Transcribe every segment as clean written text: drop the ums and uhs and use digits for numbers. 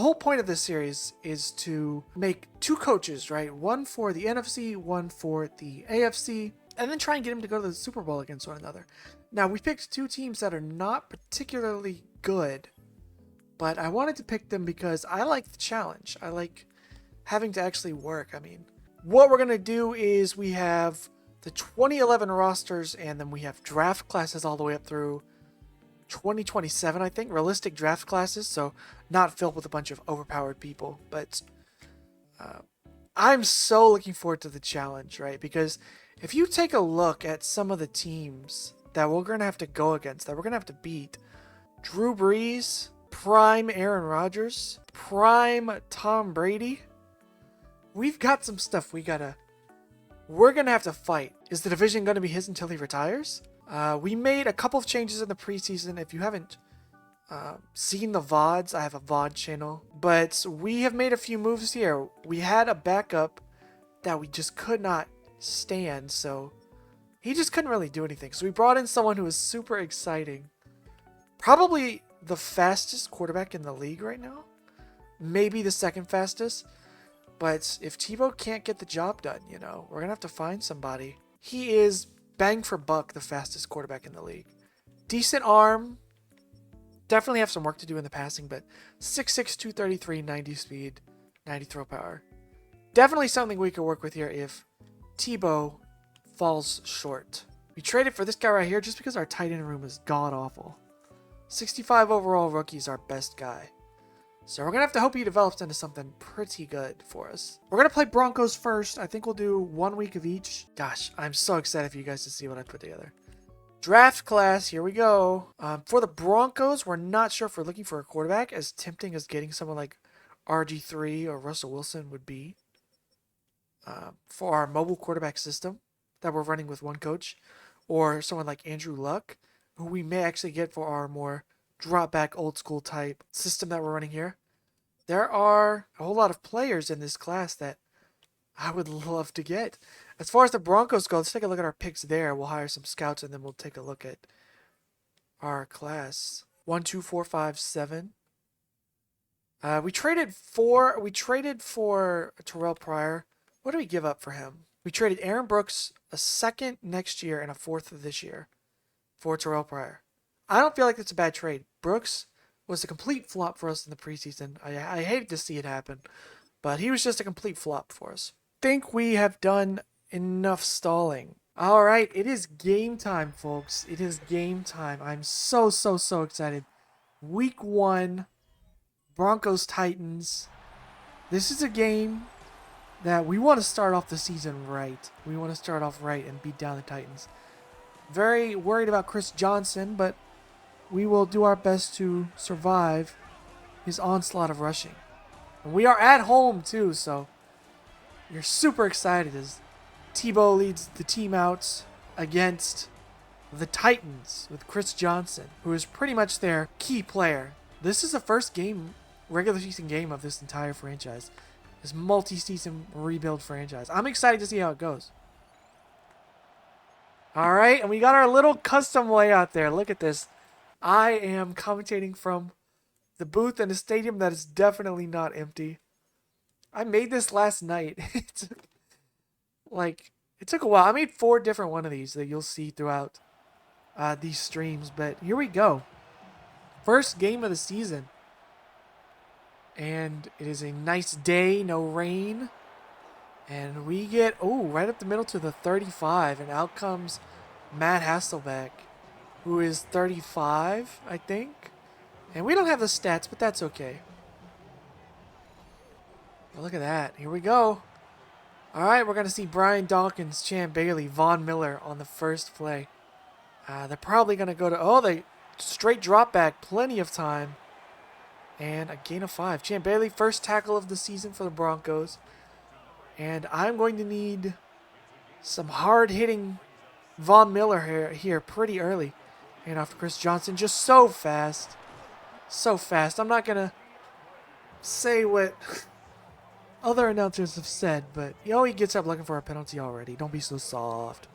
whole point of this series is to make 2 coaches, right? One for the NFC, one for the AFC, and then try and get them to go to the Super Bowl against one another. Now, we picked 2 teams that are not particularly good, but I wanted to pick them because I like the challenge. I like having to actually work. I mean, what we're going to do is we have the 2011 rosters, and then we have draft classes all the way up through 2027, I think. Realistic draft classes, so not filled with a bunch of overpowered people. But I'm so looking forward to the challenge, right? Because if you take a look at some of the teams that we're going to have to go against, that we're going to have to beat, Drew Brees, prime Aaron Rodgers, prime Tom Brady, we've got some stuff we're going to have to fight. Is the division going to be his until he retires? We made a couple of changes in the preseason. If you haven't seen the VODs, I have a VOD channel. But we have made a few moves here. We had a backup that we just could not stand, so he just couldn't really do anything. So we brought in someone who was super exciting. Probably the fastest quarterback in the league right now. Maybe the second fastest. But if Tebow can't get the job done, you know, we're going to have to find somebody. He is, bang for buck, the fastest quarterback in the league. Decent arm. Definitely have some work to do in the passing, but 6'6", 233, 90 speed, 90 throw power. Definitely something we could work with here if Tebow falls short. We traded for this guy right here just because our tight end room is god-awful. 65 overall rookie is our best guy. So we're going to have to hope he develops into something pretty good for us. We're going to play Broncos first. I think we'll do 1 week of each. Gosh, I'm so excited for you guys to see what I put together. Draft class, here we go. For the Broncos, we're not sure if we're looking for a quarterback, as tempting as getting someone like RG3 or Russell Wilson would be. For our mobile quarterback system that we're running with one coach. Or someone like Andrew Luck, who we may actually get for our more drop back old school type system that we're running here. There are a whole lot of players in this class that I would love to get. As far as the Broncos go, let's take a look at our picks there. We'll hire some scouts and then we'll take a look at our class. 1, 2, 4, 5, 7. We traded for Terrell Pryor. What did we give up for him? We traded Aaron Brooks, a 2nd next year and a 4th this year for Terrell Pryor. I don't feel like it's a bad trade. Brooks was a complete flop for us in the preseason. I hated to see it happen, but he was just a complete flop for us. Think we have done enough stalling. All right, it is game time, folks. It is game time. I'm so excited. Week 1, Broncos Titans. This is a game that we want to start off the season right. We want to start off right and beat down the Titans. Very worried about Chris Johnson, but we will do our best to survive his onslaught of rushing. And we are at home too, so you're super excited as Tebow leads the team out against the Titans with Chris Johnson, who is pretty much their key player. This is the first regular season game of this entire franchise. This multi-season rebuild franchise. I'm excited to see how it goes. Alright, and we got our little custom layout there. Look at this. I am commentating from the booth in a stadium that is definitely not empty. I made this last night. It took a while. I made 4 different one of these that you'll see throughout these streams. But here we go. First game of the season. And it is a nice day, no rain. And we get, right up the middle to the 35. And out comes Matt Hasselbeck, who is 35, I think. And we don't have the stats, but that's okay. Well, look at that. Here we go. All right, we're going to see Brian Dawkins, Champ Bailey, Von Miller on the first play. They're probably going to go to, they straight drop back, plenty of time. And a gain of 5. Champ Bailey, first tackle of the season for the Broncos. And I'm going to need some hard-hitting Von Miller here pretty early. And off to Chris Johnson, just so fast. So fast. I'm not going to say what other announcers have said, but he gets up looking for a penalty already. Don't be so soft.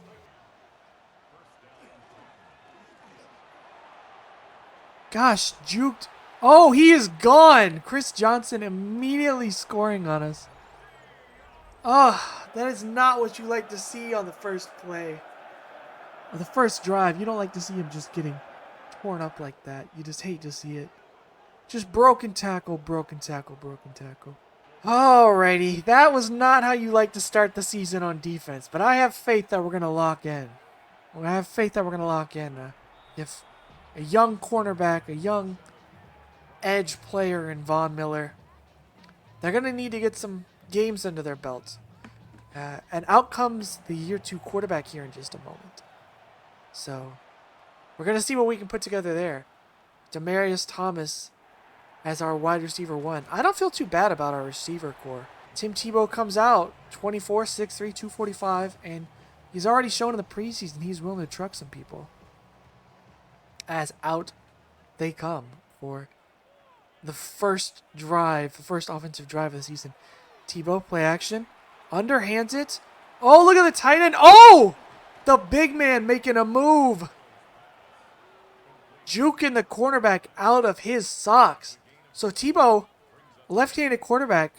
Gosh, juked Oh, he is gone. Chris Johnson immediately scoring on us. Oh, that is not what you like to see on the first play. Or the first drive. You don't like to see him just getting torn up like that. You just hate to see it. Just broken tackle, broken tackle, broken tackle. Alrighty, that was not how you like to start the season on defense, but I have faith that we're going to lock in. I have faith that we're going to lock in. If a young cornerback, a young edge player in Von Miller, they're going to need to get some games under their belts. And out comes the year 2 quarterback here in just a moment. So, we're going to see what we can put together there. Demaryius Thomas as our wide receiver 1. I don't feel too bad about our receiver core. Tim Tebow comes out, 24, 6'3", 245, and he's already shown in the preseason he's willing to truck some people. As out they come for the first drive, the first offensive drive of the season. Tebow, play action, underhands it. Oh, look at the tight end. Oh! The big man making a move. Juking the cornerback out of his socks. So Tebow, left-handed quarterback,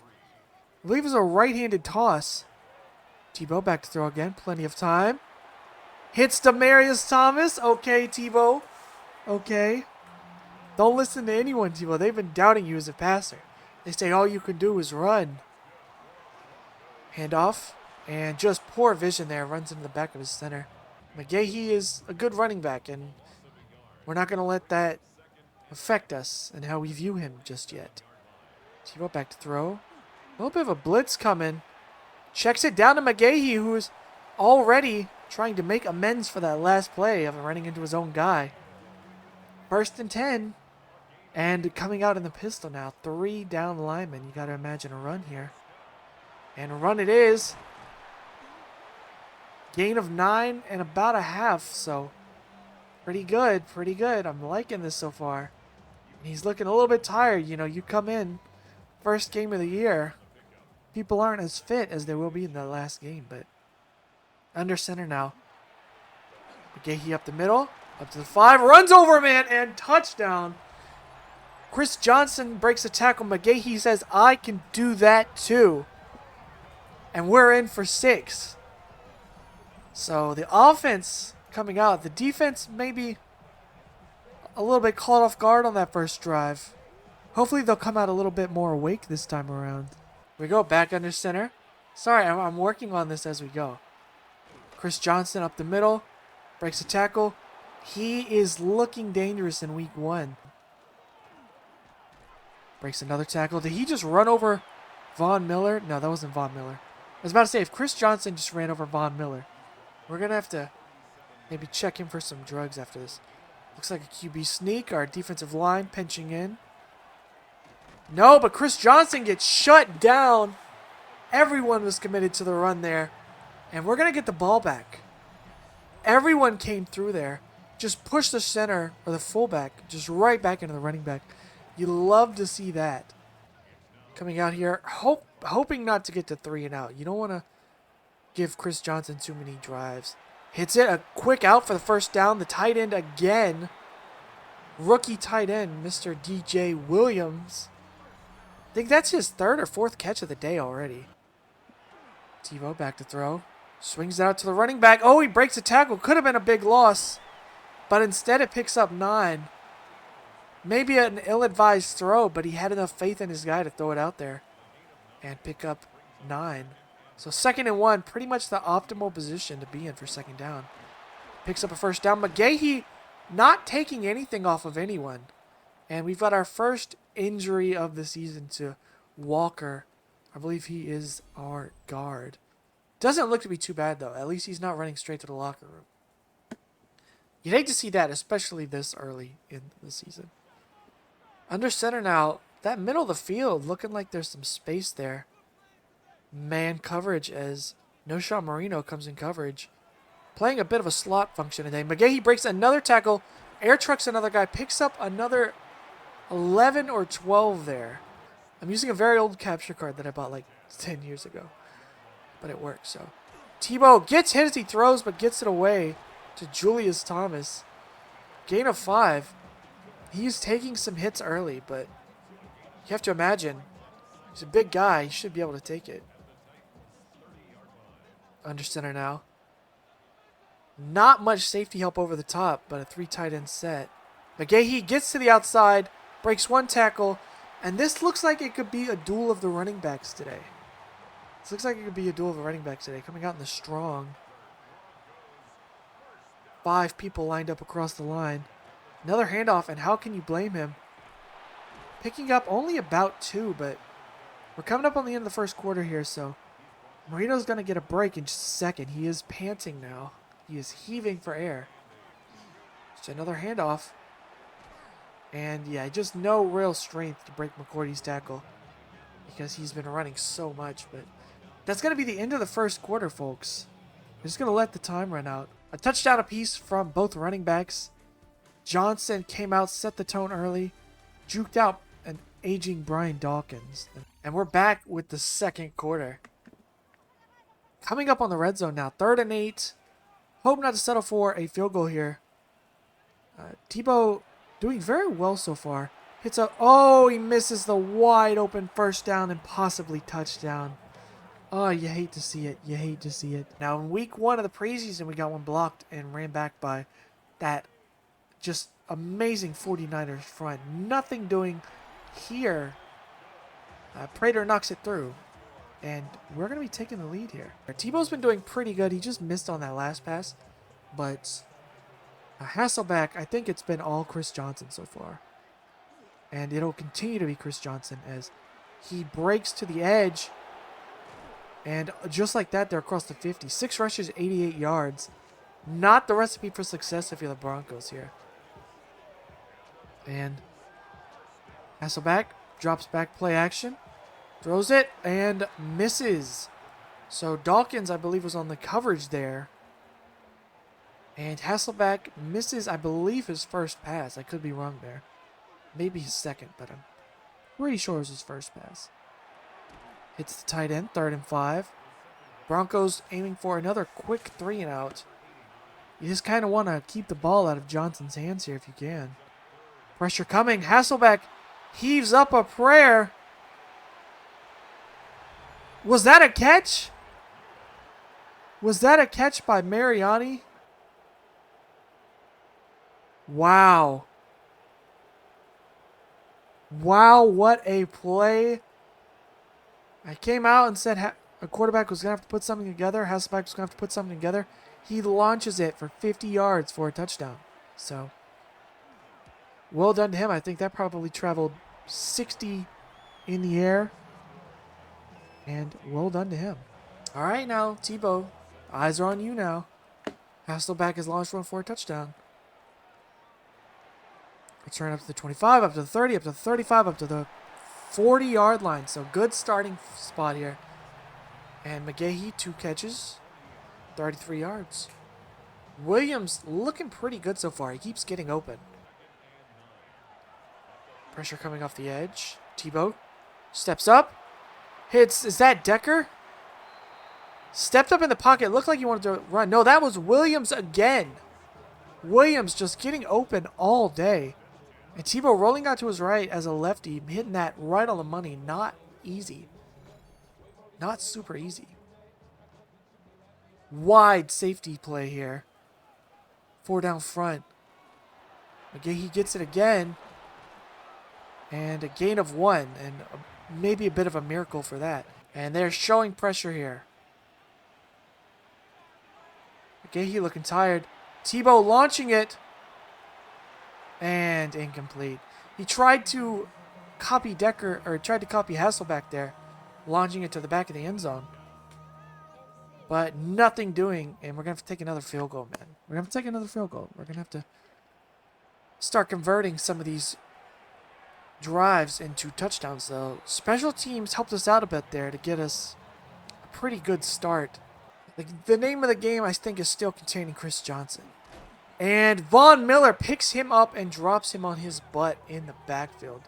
I believe it was a right-handed toss. Tebow back to throw again. Plenty of time. Hits Demaryius Thomas. Okay, Tebow. Okay. Don't listen to anyone, Tebow. They've been doubting you as a passer. They say all you can do is run. Handoff. And just poor vision there. Runs into the back of his center. McGahee is a good running back, and we're not going to let that affect us and how we view him just yet. Tebow back to throw. A little bit of a blitz coming. Checks it down to McGahee, who's already trying to make amends for that last play of running into his own guy. 1st and 10. And coming out in the pistol now. 3 down linemen. You got to imagine a run here. And a run it is. Gain of 9 and about a half. So pretty good. Pretty good. I'm liking this so far. And he's looking a little bit tired. You know, you come in. First game of the year. People aren't as fit as they will be in the last game. But under center now. McGahee up the middle. Up to the 5. Runs over a man. And touchdown. Chris Johnson breaks a tackle. McGahee says, I can do that too. And we're in for 6. So the offense coming out. The defense maybe a little bit caught off guard on that first drive. Hopefully they'll come out a little bit more awake this time around. We go back under center. Sorry, I'm working on this as we go. Chris Johnson up the middle. Breaks a tackle. He is looking dangerous in week 1. Breaks another tackle. Did he just run over Von Miller? No, that wasn't Von Miller. I was about to say, if Chris Johnson just ran over Von Miller, we're going to have to maybe check him for some drugs after this. Looks like a QB sneak. Our defensive line pinching in. No, but Chris Johnson gets shut down. Everyone was committed to the run there. And we're going to get the ball back. Everyone came through there. Just push the center or the fullback just right back into the running back. You love to see that. Coming out here, hoping not to get to 3 and out. You don't want to give Chris Johnson too many drives. Hits it, a quick out for the first down. The tight end again. Rookie tight end, Mr. DJ Williams. I think that's his 3rd or 4th catch of the day already. Tebow back to throw. Swings it out to the running back. Oh, he breaks a tackle. Could have been a big loss. But instead it picks up 9. Maybe an ill-advised throw, but he had enough faith in his guy to throw it out there and pick up 9. So 2nd and 1, pretty much the optimal position to be in for 2nd down. Picks up a first down. McGahee not taking anything off of anyone. And we've got our first injury of the season to Walker. I believe he is our guard. Doesn't look to be too bad, though. At least he's not running straight to the locker room. You'd hate to see that, especially this early in the season. Under center now, that middle of the field looking like there's some space there. Man coverage as Noshawn Marino comes in coverage. Playing a bit of a slot function today. McGahee breaks another tackle. Air trucks another guy. Picks up another 11 or 12 there. I'm using a very old capture card that I bought like 10 years ago. But it works, so. Tebow gets hit as he throws, but gets it away to Julius Thomas. Gain of 5. He's taking some hits early, but you have to imagine he's a big guy. He should be able to take it. Under center now. Not much safety help over the top, but a 3 tight end set. McGahee gets to the outside, breaks 1 tackle, and this looks like it could be a duel of the running backs today. This looks like it could be a duel of the running backs today. Coming out in the strong. 5 people lined up across the line. Another handoff, and how can you blame him? Picking up only about 2, but we're coming up on the end of the first quarter here, so Marino's going to get a break in just a second. He is panting now. He is heaving for air. Just another handoff. And yeah, just no real strength to break McCourty's tackle because he's been running so much. But that's going to be the end of the first quarter, folks. We're just going to let the time run out. A touchdown apiece from both running backs. Johnson came out, set the tone early, juked out an aging Brian Dawkins. And we're back with the second quarter. Coming up on the red zone now, 3rd and 8. Hope not to settle for a field goal here. Tebow doing very well so far. Hits a... Oh, he misses the wide open first down and possibly touchdown. Oh, you hate to see it. You hate to see it. Now, in week 1 of the preseason, we got one blocked and ran back by that just amazing 49ers front. Nothing doing here. Prater knocks it through. And we're going to be taking the lead here. Tebow's been doing pretty good. He just missed on that last pass. But Hasselbeck, I think it's been all Chris Johnson so far. And it'll continue to be Chris Johnson as he breaks to the edge. And just like that, they're across the 50. 6 rushes, 88 yards. Not the recipe for success if you're the Broncos here. And Hasselbeck drops back, play action. Throws it and misses. So Dawkins, I believe, was on the coverage there. And Hasselbeck misses, I believe, his first pass. I could be wrong there. Maybe his second, but I'm pretty sure it was his first pass. Hits the tight end, 3rd and 5. Broncos aiming for another quick 3 and out. You just kind of want to keep the ball out of Johnson's hands here if you can. Pressure coming. Hasselbeck heaves up a prayer. Was that a catch? Was that a catch by Mariani? Wow. Wow, what a play. I came out and said a quarterback was going to have to put something together. Hasselbeck was going to have to put something together. He launches it for 50 yards for a touchdown. So, well done to him. I think that probably traveled 60 in the air. And well done to him. All right, now, Tebow. Eyes are on you now. Hasselbeck has launched one for a touchdown. Return up to the 25, up to the 30, up to the 35, up to the 40-yard line. So good starting spot here. And McGahee, 2 catches, 33 yards. Williams looking pretty good so far. He keeps getting open. Pressure coming off the edge. Tebow steps up. Hits, is that Decker? Stepped up in the pocket. Looked like he wanted to run. No, that was Williams again. Williams just getting open all day. And Tebow rolling out to his right as a lefty, hitting that right on the money. Not easy. Not super easy. Wide safety play here. 4 down front. McGahee gets it again. And a gain of 1. And maybe a bit of a miracle for that. And they're showing pressure here. McGahee looking tired. Tebow launching it. And incomplete. He tried to copy Decker, or tried to copy Hasselbeck there, launching it to the back of the end zone. But nothing doing, and we're going to have to take another field goal, man. We're going to have to take another field goal. We're going to have to start converting some of these drives into touchdowns, though. Special teams helped us out a bit there to get us a pretty good start. The name of the game, I think, is still containing Chris Johnson. And Von Miller picks him up and drops him on his butt in the backfield.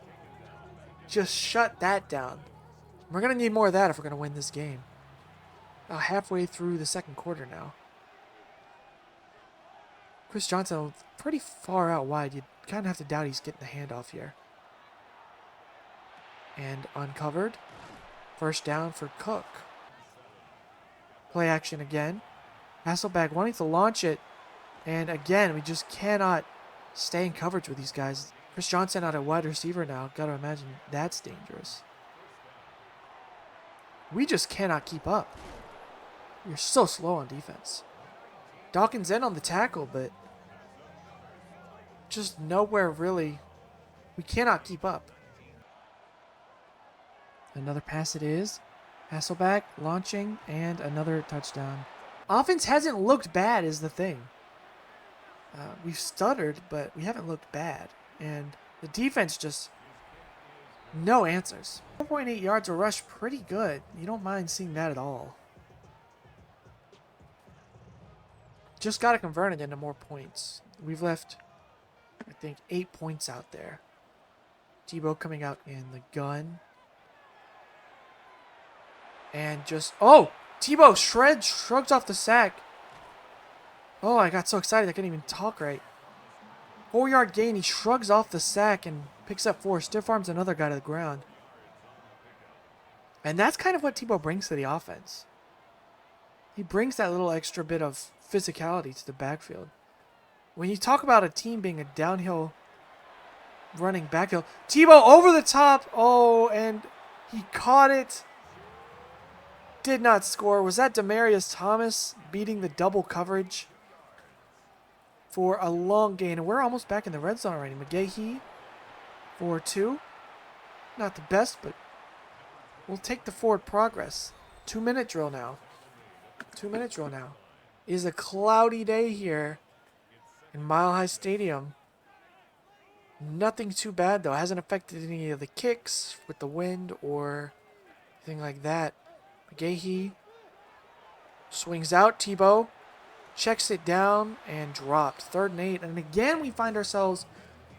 Just shut that down. We're going to need more of that if we're going to win this game. About halfway through the second quarter now. Chris Johnson pretty far out wide. You kind of have to doubt he's getting the handoff here. And uncovered. First down for Cook. Play action again. Hasselbeck wanting to launch it. And again, we just cannot stay in coverage with these guys. Chris Johnson out at wide receiver now. Got to imagine that's dangerous. We just cannot keep up. You're so slow on defense. Dawkins in on the tackle, but just nowhere really. We cannot keep up. Another pass it is. Hasselbeck launching and another touchdown. Offense hasn't looked bad is the thing. We've stuttered, but we haven't looked bad. And the defense just no answers. 4.8 yards a rush, pretty good. You don't mind seeing that at all. Just got to convert it into more points. We've left, I think, 8 points out there. Tebow coming out in the gun. And just, oh! Tebow shrugs off the sack. Oh, I got so excited I couldn't even talk right. 4-yard gain. He shrugs off the sack and picks up 4. Stiff arms another guy to the ground. And that's kind of what Tebow brings to the offense. He brings that little extra bit of physicality to the backfield. When you talk about a team being a downhill running backfield, Tebow over the top. Oh, and he caught it. Did not score. Was that Demaryius Thomas beating the double coverage for a long gain? And we're almost back in the red zone already. McGahee for 2. Not the best, but we'll take the forward progress. 2-minute drill now. 2-minute drill now. It is a cloudy day here in Mile High Stadium. Nothing too bad, though. Hasn't affected any of the kicks with the wind or anything like that. McGahee swings out. Tebow checks it down and dropped. 3rd and 8. And again, we find ourselves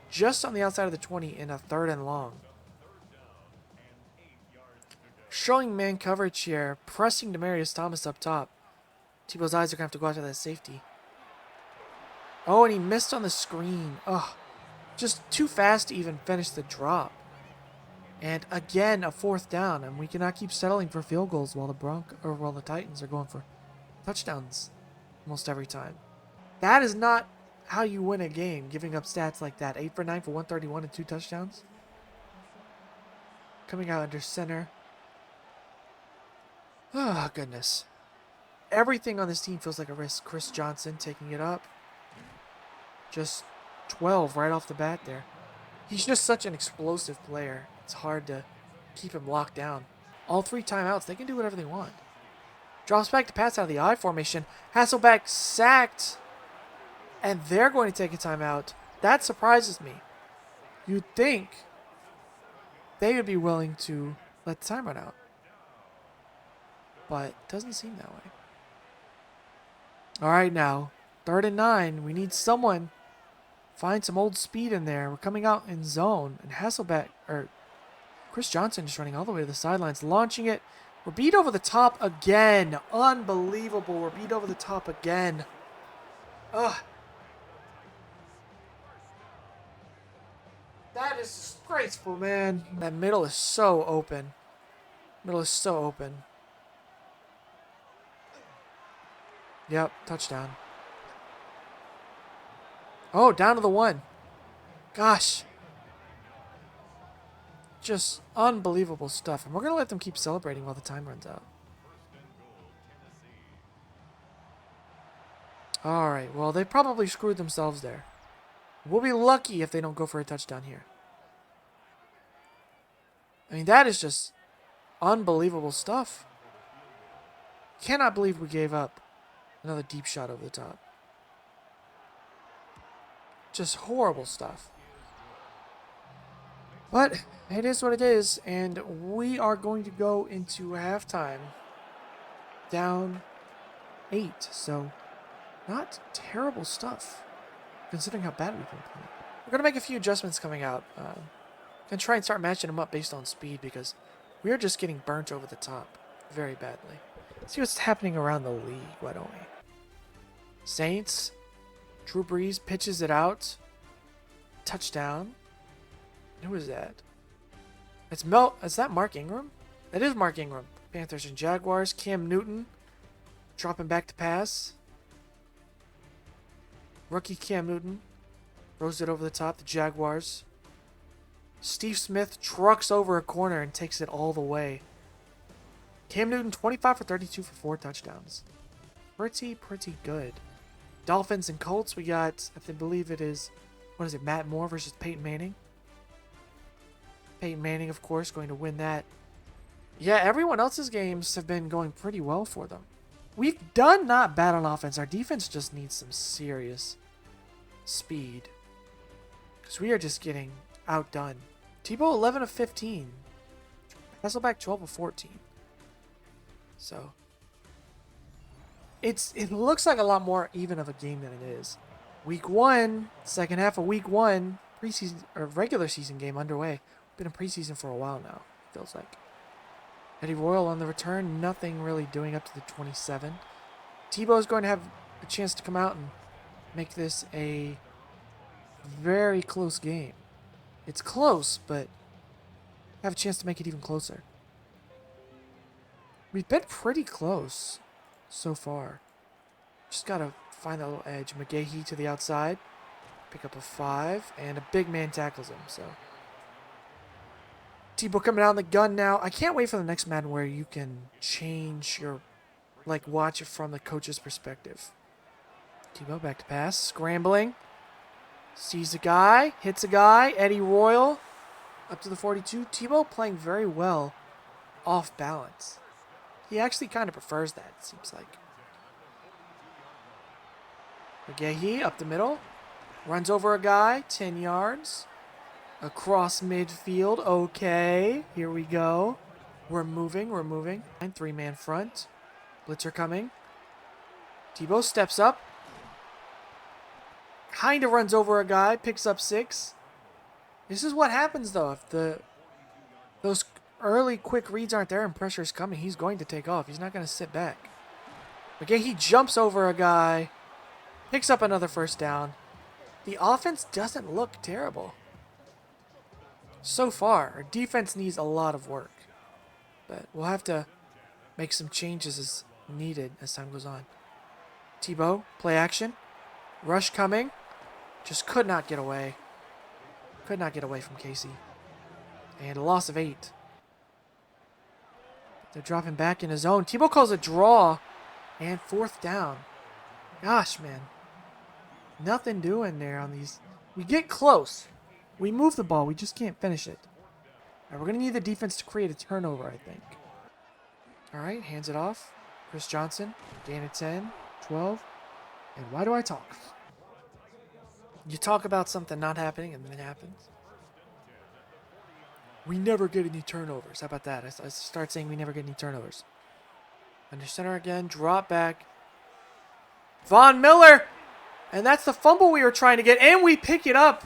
just on the outside of the 20 in a 3rd and long. Showing man coverage here. Pressing Demaryius Thomas up top. Tebow's eyes are going to have to go after that safety. Oh, and he missed on the screen. Ugh. Just too fast to even finish the drop. And again, a 4th down, and we cannot keep settling for field goals while the Titans are going for touchdowns almost every time. That is not how you win a game, giving up stats like that. 8 for 9 for 131 and 2 touchdowns. Coming out under center. Oh, goodness. Everything on this team feels like a risk. Chris Johnson taking it up. Just 12 right off the bat there. He's just such an explosive player. It's hard to keep him locked down. All 3 timeouts, they can do whatever they want. Drops back to pass out of the I formation. Hasselbeck sacked. And they're going to take a timeout. That surprises me. You'd think they would be willing to let the time run out. But it doesn't seem that way. All right, now, 3rd and 9. We need someone. Find some old speed in there. We're coming out in zone. And Hasselbeck, or Chris Johnson just running all the way to the sidelines, launching it. We're beat over the top again. Unbelievable. We're beat over the top again. Ugh. That is disgraceful, man. That middle is so open. Middle is so open. Yep, touchdown. Oh, down to the 1. Gosh. Just unbelievable stuff. And we're going to let them keep celebrating while the time runs out. Alright, well, they probably screwed themselves there. We'll be lucky if they don't go for a touchdown here. I mean, that is just unbelievable stuff. Cannot believe we gave up another deep shot over the top. Just horrible stuff. But it is what it is, and we are going to go into halftime down 8. So, not terrible stuff, considering how bad we've been playing. We're going to make a few adjustments coming out. Going to try and start matching them up based on speed, because we are just getting burnt over the top very badly. Let's see what's happening around the league, why don't we? Saints Drew Brees pitches it out. Touchdown. Who is that? Is that Mark Ingram? That is Mark Ingram. Panthers and Jaguars. Cam Newton dropping back to pass. Rookie Cam Newton throws it over the top. The Jaguars. Steve Smith trucks over a corner and takes it all the way. Cam Newton 25 for 32 for 4 touchdowns. Pretty good. Dolphins and Colts. We got, I believe it is, what is it, Matt Moore versus Peyton Manning. Peyton Manning, of course, going to win that. Yeah, everyone else's games have been going pretty well for them. We've done not bad on offense. Our defense just needs some serious speed. Because we are just getting outdone. Tebow 11 of 15. Hasselback 12 of 14. So it looks like a lot more even of a game than it is. Week 1, second half of week 1, preseason or regular season game underway. Been in preseason for a while now, feels like. Eddie Royal on the return, nothing really doing up to the 27. Tebow is going to have a chance to come out and make this a very close game. It's close, but have a chance to make it even closer. We've been pretty close so far. Just got to find that little edge. McGahee to the outside. Pick up a 5, and a big man tackles him, so... Tebow coming out in the gun now. I can't wait for the next Madden where you can change your, watch it from the coach's perspective. Tebow back to pass. Scrambling. Sees a guy. Hits a guy. Eddie Royal up to the 42. Tebow playing very well off balance. He actually kind of prefers that, it seems like. McGahee up the middle. Runs over a guy. 10 yards. Across midfield. Okay, here we go. We're moving. 3-man front. Blitzer coming. Tebow steps up. Kind of runs over a guy. Picks up 6. This is what happens, though. If those early quick reads aren't there and pressure's coming, he's going to take off. He's not going to sit back. Okay, he jumps over a guy. Picks up another first down. The offense doesn't look terrible. So far, our defense needs a lot of work. But we'll have to make some changes as needed as time goes on. Tebow, play action. Rush coming. Just could not get away. Could not get away from Casey. And a loss of 8. They're dropping back in his zone. Tebow calls a draw. And 4th down. Gosh, man. Nothing doing there on these. We get close. We move the ball. We just can't finish it. All right, we're going to need the defense to create a turnover, I think. All right, hands it off. Chris Johnson. Gain of 10, 12. And why do I talk? You talk about something not happening, and then it happens. We never get any turnovers. How about that? I start saying we never get any turnovers. Under center again. Drop back. Von Miller. And that's the fumble we were trying to get. And we pick it up.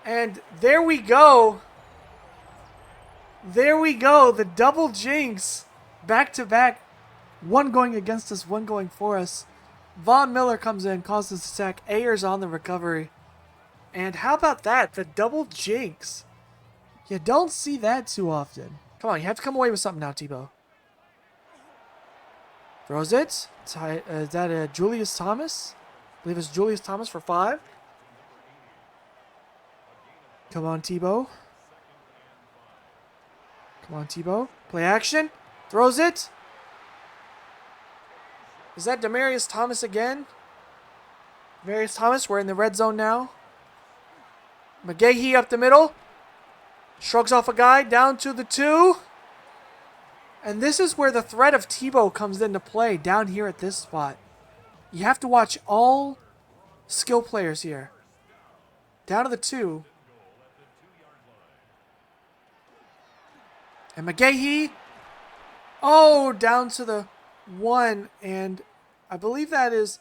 And there we go. There we go. The double jinx. Back to back. One going against us, one going for us. Von Miller comes in, causes a sack. Ayers on the recovery. And how about that? The double jinx. You don't see that too often. Come on, you have to come away with something now, Tebow. Throws it. Is that Julius Thomas? I believe it's Julius Thomas for 5. Come on, Tebow. Come on, Tebow. Play action. Throws it. Is that Demaryius Thomas again? Demaryius Thomas, we're in the red zone now. McGahee up the middle. Shrugs off a guy, down to the 2. And this is where the threat of Tebow comes into play, down here at this spot. You have to watch all skill players here. Down to the 2. And McGahee. Oh, down to the 1. And I believe that is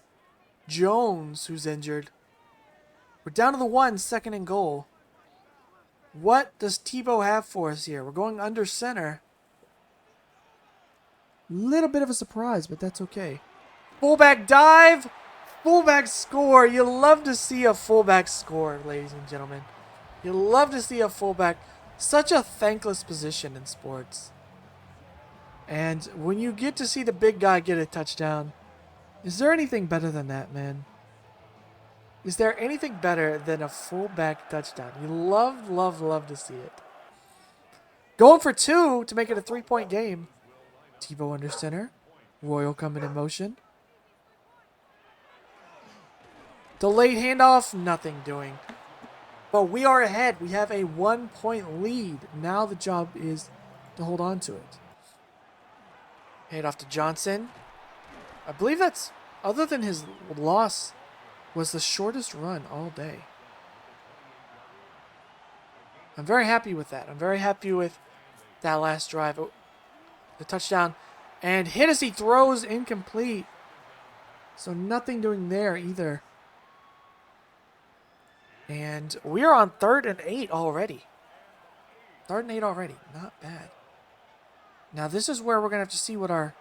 Jones who's injured. We're down to the 1, 2nd and goal. What does Tebow have for us here? We're going under center. Little bit of a surprise, but that's okay. Fullback dive. fullback score. You love to see a fullback score, ladies and gentlemen. You love to see a fullback. Such a thankless position in sports. And when you get to see the big guy get a touchdown, is there anything better than that, man? Is there anything better than a fullback touchdown? You love, love, love to see it. Going for 2 to make it a 3-point game. Tebow under center. Royal coming in motion. Delayed handoff, nothing doing. But we are ahead. We have a 1-point lead. Now the job is to hold on to it. Hand off to Johnson. I believe that's, other than his loss, was the shortest run all day. I'm very happy with that. I'm very happy with that last drive. The touchdown. And Hennessy throws incomplete. So nothing doing there either. And we are on 3rd and 8 already. 3rd and 8 already. Not bad. Now this is where we're going to have to see what our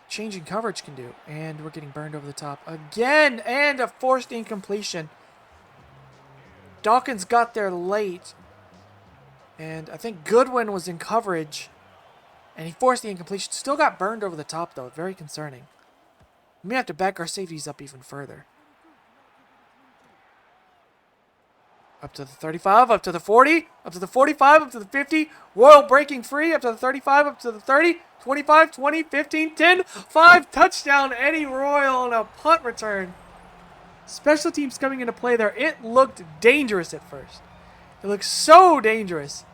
changing coverage can do. And we're getting burned over the top again. And a forced incompletion. Dawkins got there late. And I think Goodwin was in coverage. And he forced the incompletion. Still got burned over the top, though. Very concerning. We may have to back our safeties up even further. Up to the 35, up to the 40, up to the 45, up to the 50. Royal breaking free, up to the 35, up to the 30, 25, 20, 15, 10, 5. Touchdown, Eddie Royal on a punt return. Special teams coming into play there. It looked dangerous at first. It looked so dangerous.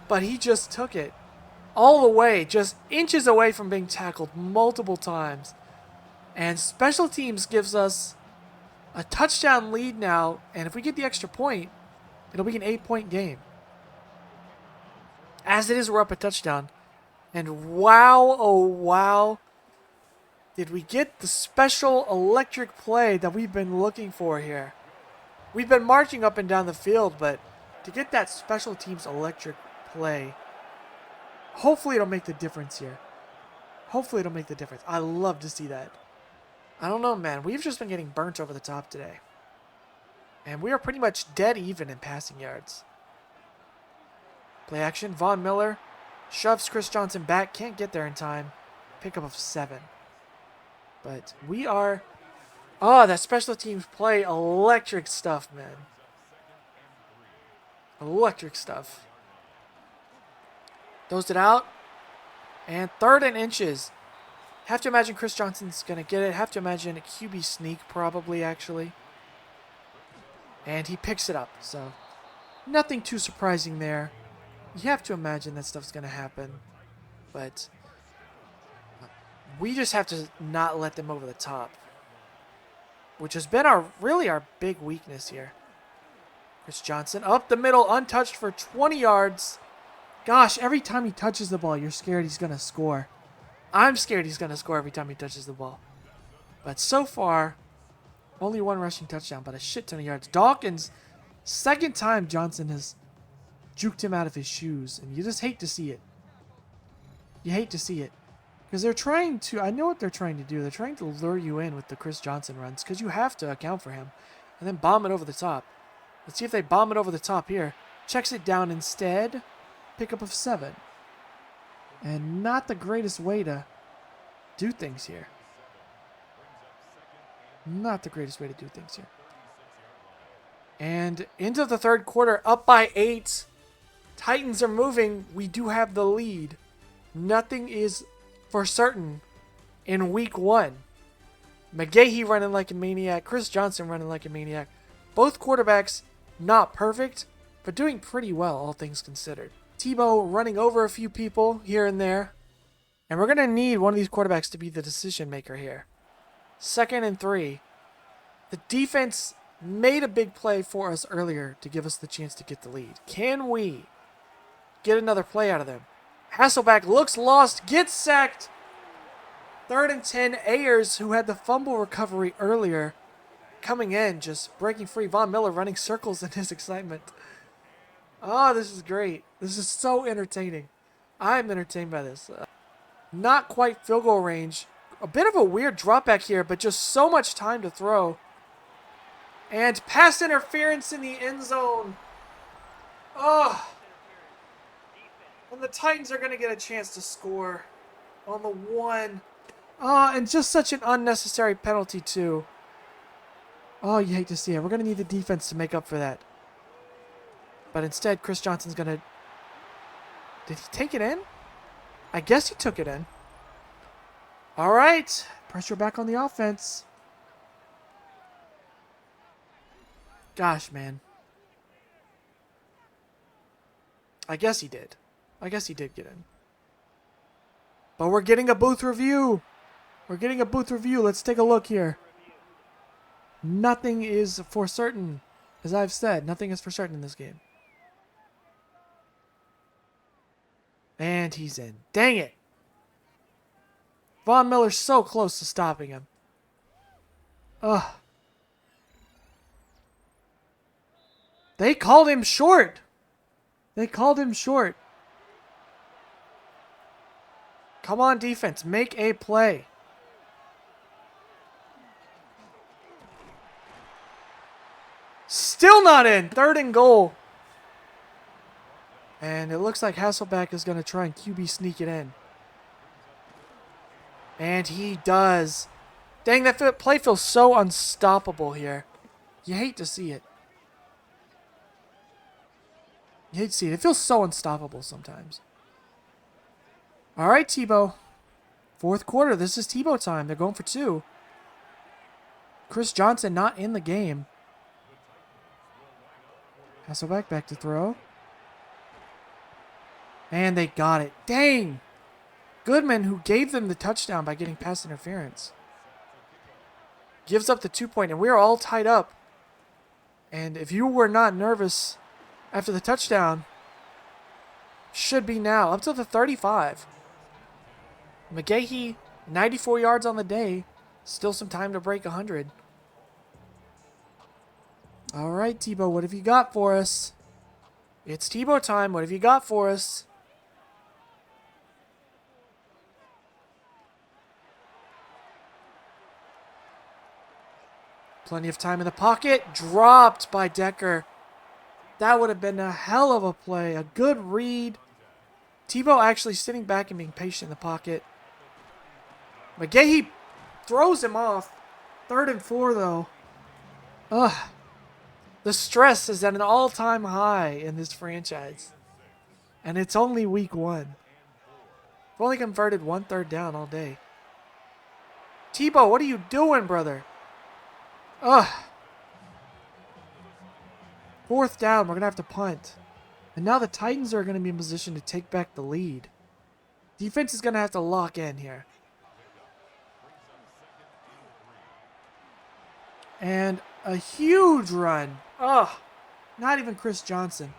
But he just took it all the way, just inches away from being tackled multiple times. And special teams gives us a touchdown lead now. And if we get the extra point, it'll be an 8-point game. As it is, we're up a touchdown. And wow, oh wow, did we get the special electric play that we've been looking for here. We've been marching up and down the field, but to get that special teams electric play, hopefully it'll make the difference here. Hopefully it'll make the difference. I love to see that. I don't know, man. We've just been getting burnt over the top today. And we are pretty much dead even in passing yards. Play action. Von Miller shoves Chris Johnson back. Can't get there in time. Pickup of 7. But we are... Oh, that special teams play. Electric stuff, man. Electric stuff. Throws it out. And 3rd and inches. Have to imagine Chris Johnson's going to get it. Have to imagine a QB sneak probably, actually. And he picks it up. So, nothing too surprising there. You have to imagine that stuff's going to happen. But we just have to not let them over the top. Which has been really our big weakness here. Chris Johnson up the middle, untouched for 20 yards. Gosh, every time he touches the ball, you're scared he's going to score. I'm scared he's going to score every time he touches the ball. But so far, only 1 rushing touchdown, but a shit ton of yards. Dawkins, 2nd time Johnson has juked him out of his shoes, and you just hate to see it. You hate to see it. Because they're trying to, I know what they're trying to do. They're trying to lure you in with the Chris Johnson runs, because you have to account for him, and then bomb it over the top. Let's see if they bomb it over the top here. Checks it down instead. Pickup of 7. And not the greatest way to do things here. Not the greatest way to do things here. And into the 3rd quarter, up by 8. Titans are moving. We do have the lead. Nothing is for certain in week 1. McGahee running like a maniac. Chris Johnson running like a maniac. Both quarterbacks not perfect, but doing pretty well, all things considered. Tebow running over a few people here and there. And we're going to need one of these quarterbacks to be the decision maker here. 2nd and 3. The defense made a big play for us earlier to give us the chance to get the lead. Can we get another play out of them? Hasselback looks lost, gets sacked. 3rd and 10. Ayers, who had the fumble recovery earlier, coming in, just breaking free. Von Miller running circles in his excitement. Oh, this is great. This is so entertaining. I'm entertained by this. Not quite field goal range. A bit of a weird drop back here, but just so much time to throw. And pass interference in the end zone. Oh. And the Titans are going to get a chance to score on the 1. Oh, and just such an unnecessary penalty, too. Oh, you hate to see it. We're going to need the defense to make up for that. But instead, Chris Johnson's going to... Did he take it in? I guess he took it in. All right. Pressure back on the offense. Gosh, man. I guess he did. I guess he did get in. But we're getting a booth review. We're getting a booth review. Let's take a look here. Nothing is for certain. As I've said, nothing is for certain in this game. And he's in. Dang it. Von Miller's so close to stopping him. Ugh. They called him short. They called him short. Come on, defense. Make a play. Still not in. 3rd and goal. And it looks like Hasselbeck is going to try and QB sneak it in. And he does. Dang, that play feels so unstoppable here. You hate to see it. You hate to see it. It feels so unstoppable sometimes. All right, Tebow. 4th quarter. This is Tebow time. They're going for 2. Chris Johnson not in the game. Hasselbeck back to throw. And they got it. Dang! Goodman, who gave them the touchdown by getting pass interference, gives up the 2-point, and we're all tied up. And if you were not nervous after the touchdown, should be now. Up to the 35. McGahee, 94 yards on the day. Still some time to break 100. All right, Tebow, what have you got for us? It's Tebow time. What have you got for us? Plenty of time in the pocket. Dropped by Decker. That would have been a hell of a play. A good read. Tebow actually sitting back and being patient in the pocket. McGahee throws him off. 3rd and 4, though. Ugh. The stress is at an all-time high in this franchise. And it's only week 1. We've only converted 1 3rd down all day. Tebow, what are you doing, brother? Ugh. 4th down, we're going to have to punt. And now the Titans are going to be in position to take back the lead. Defense is going to have to lock in here. And a huge run. Ugh. Not even Chris Johnson.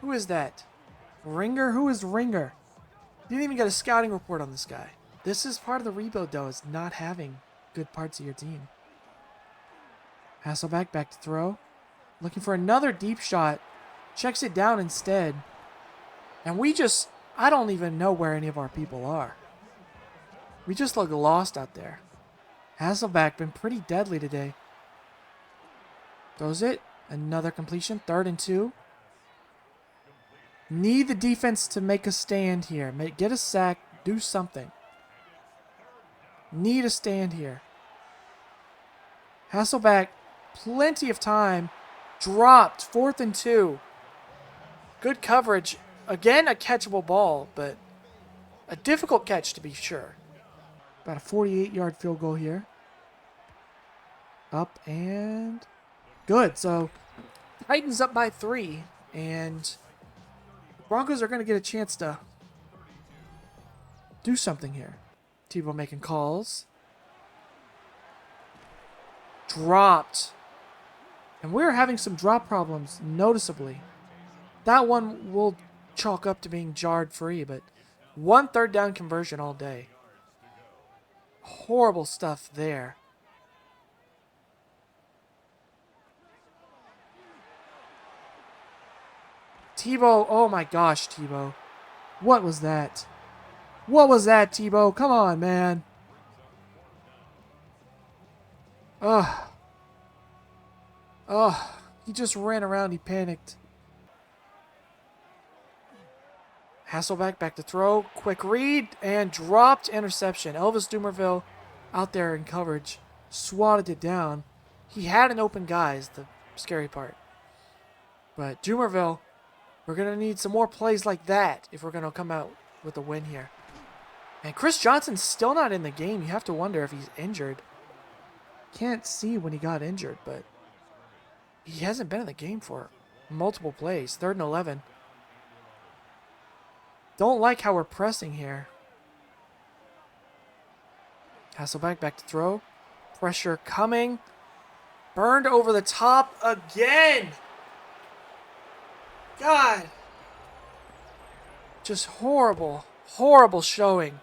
Who is that? Ringer? Who is Ringer? Didn't even get a scouting report on this guy. This is part of the rebuild, though, is not having good parts of your team. Hasselbeck back to throw. Looking for another deep shot. Checks it down instead. And I don't even know where any of our people are. We just look lost out there. Hasselbeck been pretty deadly today. Throws it. Another completion. 3rd and 2. Need the defense to make a stand here. Get a sack. Do something. Need a stand here. Hasselbeck, plenty of time. Dropped. 4th and 2. Good coverage. Again, a catchable ball, but a difficult catch to be sure. About a 48-yard field goal here. Up and good. So Titans up by 3, and the Broncos are going to get a chance to do something here. Tebow making calls. Dropped. And we're having some drop problems noticeably. That one will chalk up to being jarred free, but 1 3rd down conversion all day. Horrible stuff there. Tebow, oh my gosh, Tebow. What was that? What was that, Tebow? Come on, man. Ugh. Ugh. He just ran around. He panicked. Hasselbeck back to throw. Quick read. And dropped interception. Elvis Dumerville out there in coverage. Swatted it down. He had an open guy is the scary part. But Dumerville, we're going to need some more plays like that if we're going to come out with a win here. And Chris Johnson's still not in the game. You have to wonder if he's injured. Can't see when he got injured, but he hasn't been in the game for multiple plays. 3rd and 11. Don't like how we're pressing here. Hasselbeck back to throw. Pressure coming. Burned over the top again. God. Just horrible, horrible showing.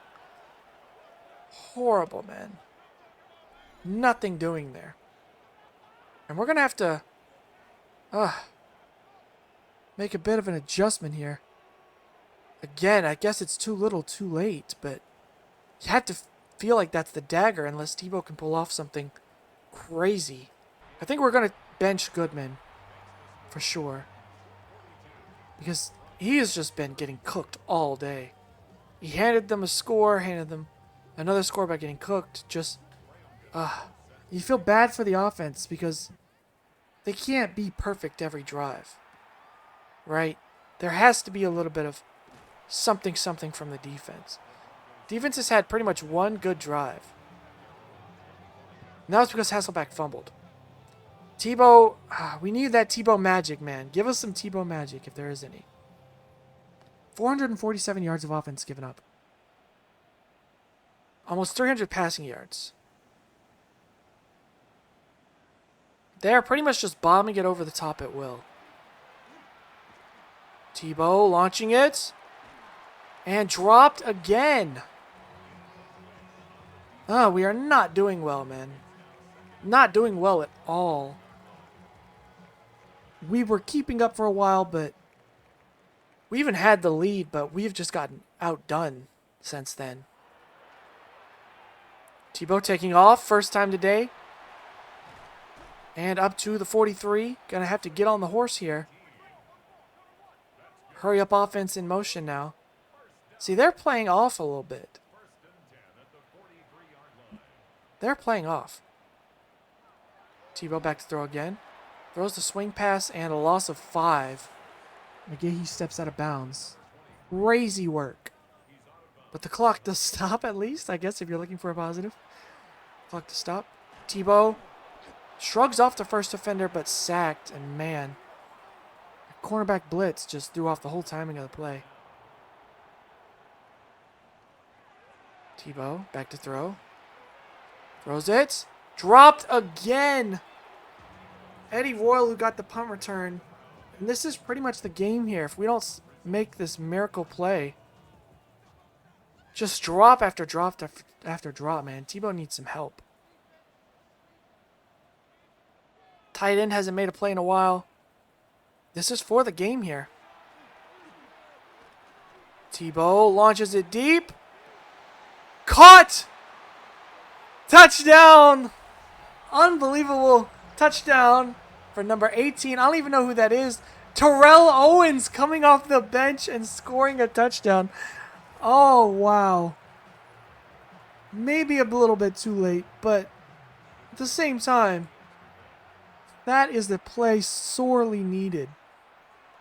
Horrible, man. Nothing doing there. And we're going to have to make a bit of an adjustment here. Again, I guess it's too little too late, but you have to feel like that's the dagger unless Tebow can pull off something crazy. I think we're going to bench Goodman for sure. Because he has just been getting cooked all day. He handed them a score, handed them another score by getting cooked. Just, you feel bad for the offense because they can't be perfect every drive, right? There has to be a little bit of something from the defense. Defense has had pretty much one good drive. And that was because Hasselbeck fumbled. Tebow, we need that Tebow magic, man. Give us some Tebow magic if there is any. 447 yards of offense given up. Almost 300 passing yards. They're pretty much just bombing it over the top at will. Tebow launching it. And dropped again. We are not doing well, man. Not doing well at all. We were keeping up for a while, but we even had the lead, but we've just gotten outdone since then. Tebow taking off, first time today. And up to the 43. Gonna have to get on the horse here. Hurry up offense in motion now. See, they're playing off a little bit. They're playing off. Tebow back to throw again. Throws the swing pass and a loss of 5. McGahee steps out of bounds. Crazy work. But the clock does stop at least, I guess, if you're looking for a positive. Clock to stop. Tebow shrugs off the first defender, but sacked. And man, the cornerback blitz just threw off the whole timing of the play. Tebow back to throw. Throws it. Dropped again. Eddie Royal who got the punt return. And this is pretty much the game here. If we don't make this miracle play. Just drop after drop after drop, man. Tebow needs some help. Tight end hasn't made a play in a while. This is for the game here. Tebow launches it deep. Caught! Touchdown! Unbelievable touchdown for number 18. I don't even know who that is. Terrell Owens coming off the bench and scoring a touchdown. Oh, wow. Maybe a little bit too late, but at the same time, that is the play sorely needed.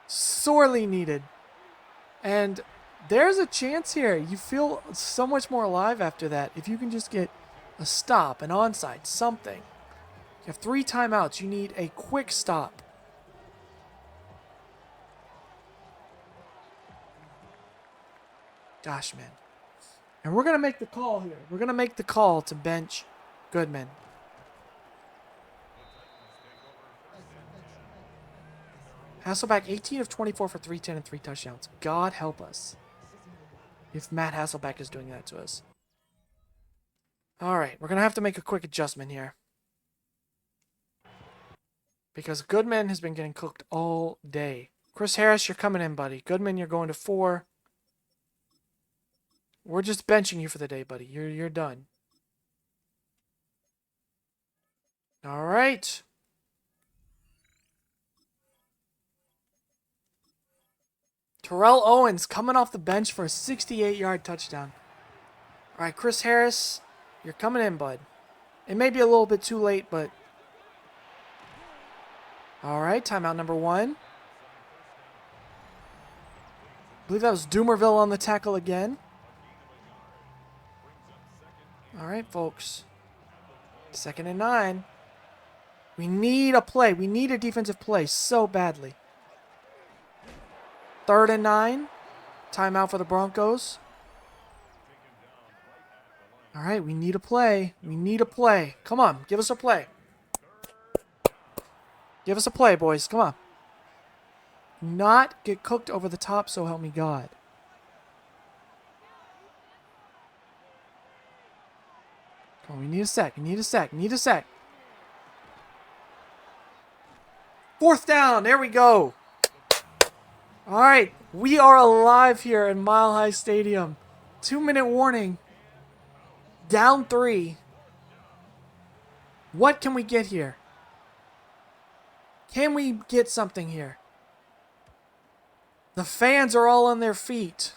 Sorely needed. And there's a chance here. You feel so much more alive after that. If you can just get a stop, an onside, something. You have 3 timeouts. You need a quick stop. Gosh, man. And we're going to make the call here. We're going to make the call to bench Goodman. Hasselbeck, 18 of 24 for 310 and 3 touchdowns. God help us if Matt Hasselbeck is doing that to us. All right, we're going to have to make a quick adjustment here. Because Goodman has been getting cooked all day. Chris Harris, you're coming in, buddy. Goodman, you're going to 4. We're just benching you for the day, buddy. You're done. All right. Terrell Owens coming off the bench for a 68-yard touchdown. All right, Chris Harris, you're coming in, bud. It may be a little bit too late, but... All right, timeout number 1. I believe that was Doomerville on the tackle again. All right, folks. 2nd and 9. We need a play. We need a defensive play so badly. 3rd and 9. Timeout for the Broncos. All right, we need a play. We need a play. Come on, give us a play. Give us a play, boys. Come on. Not get cooked over the top, so help me God. Come on, we need a sack. We need a sack. We need a sack. 4th down. There we go. All right. We are alive here in Mile High Stadium. 2-minute warning. Down 3. What can we get here? Can we get something here? The fans are all on their feet.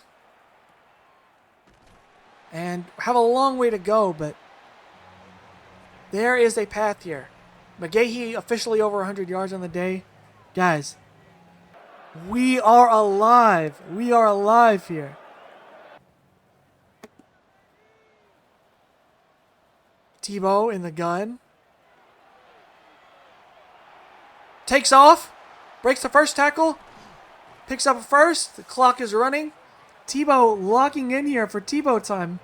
And have a long way to go, but there is a path here. McGahee officially over 100 yards on the day. Guys, we are alive. We are alive here. Tebow in the gun. Takes off. Breaks the first tackle. Picks up a first. The clock is running. Tebow locking in here for Tebow time.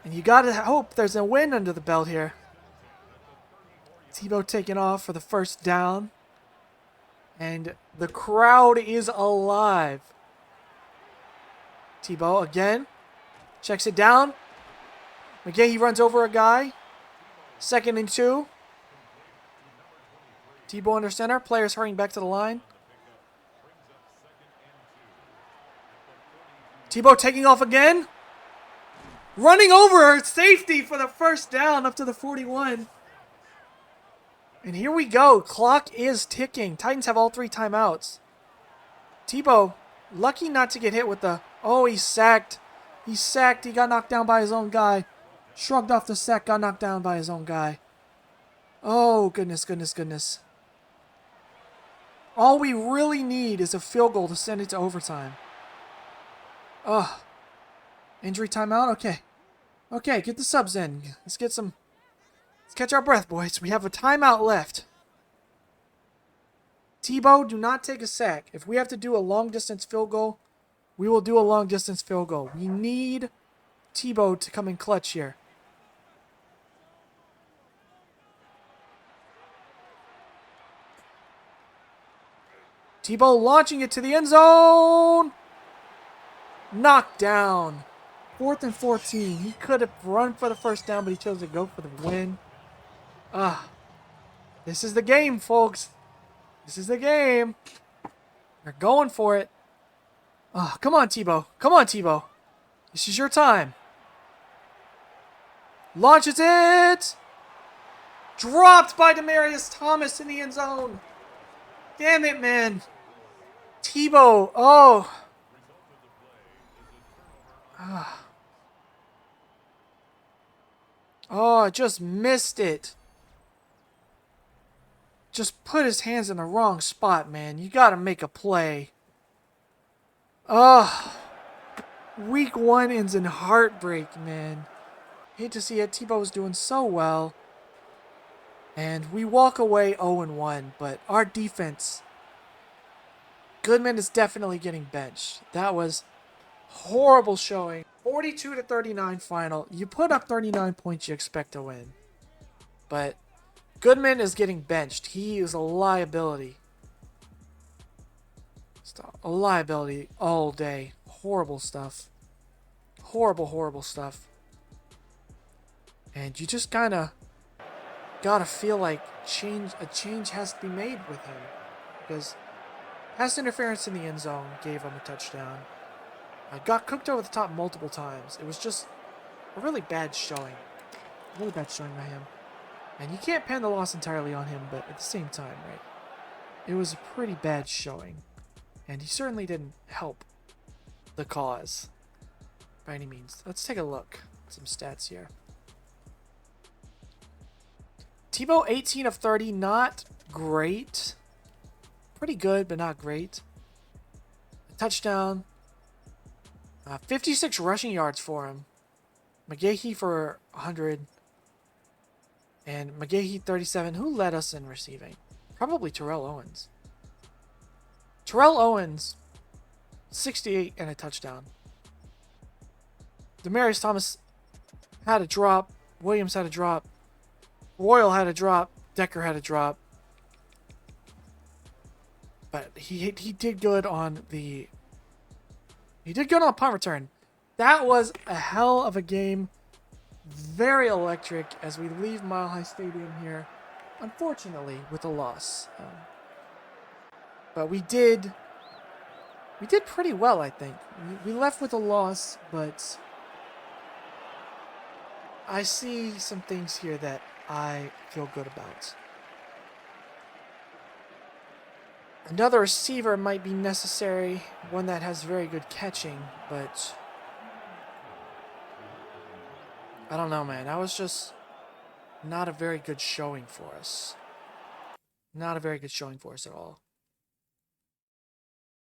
And you gotta hope there's a win under the belt here. Tebow taking off for the 1st down. And the crowd is alive. Tebow again. Checks it down. McGahee runs over a guy. 2nd and 2. Tebow under center. Players hurrying back to the line. Tebow taking off again. Running over safety for the 1st down up to the 41. And here we go. Clock is ticking. Titans have all 3 timeouts. Tebow, lucky not to get hit with the... Oh, he's sacked. He's sacked. He got knocked down by his own guy. Shrugged off the sack. Got knocked down by his own guy. Oh, goodness, goodness, goodness. All we really need is a field goal to send it to overtime. Ugh. Injury timeout? Okay. Okay, get the subs in. Let's get some... Let's catch our breath, boys. We have a timeout left. Tebow, do not take a sack. If we have to do a long-distance field goal, we will do a long-distance field goal. We need Tebow to come in clutch here. Tebow launching it to the end zone. Knocked down. 4th and 14. He could have run for the 1st down, but he chose to go for the win. This is the game, folks. This is the game. They're going for it. Come on, Tebow. Come on, Tebow. This is your time. Launches it. Dropped by Demaryius Thomas in the end zone. Damn it, man. Tebow. Oh. Oh, I just missed it. Just put his hands in the wrong spot, man. You gotta make a play. Week 1 ends in heartbreak, man. Hate to see it. Tebow was doing so well. And we walk away 0-1, but our defense... Goodman is definitely getting benched. That was horrible showing. 42-39 final. You put up 39 points, you expect to win. But Goodman is getting benched. He is a liability. A liability all day. Horrible stuff. Horrible, horrible stuff. And you just kind of gotta feel like a change has to be made with him. Because pass interference in the end zone gave him a touchdown. I got cooked over the top multiple times. It was just a really bad showing. Really bad showing by him. And you can't pan the loss entirely on him, but at the same time, right? It was a pretty bad showing. And he certainly didn't help the cause by any means. Let's take a look at some stats here. Tebow, 18 of 30, not great. Pretty good, but not great. A touchdown. 56 rushing yards for him. McGahee for 100. And McGahee, 37. Who led us in receiving? Probably Terrell Owens. Terrell Owens, 68 and a touchdown. Demaryius Thomas had a drop. Williams had a drop. Royal had a drop. Decker had a drop. But he did good on the... He did good on punt return. That was a hell of a game. Very electric as we leave Mile High Stadium here. Unfortunately, with a loss. But we did pretty well, I think. We left with a loss, but I see some things here that I feel good about. Another receiver might be necessary, one that has very good catching, but I don't know, man. That was just not a very good showing for us. Not a very good showing for us at all.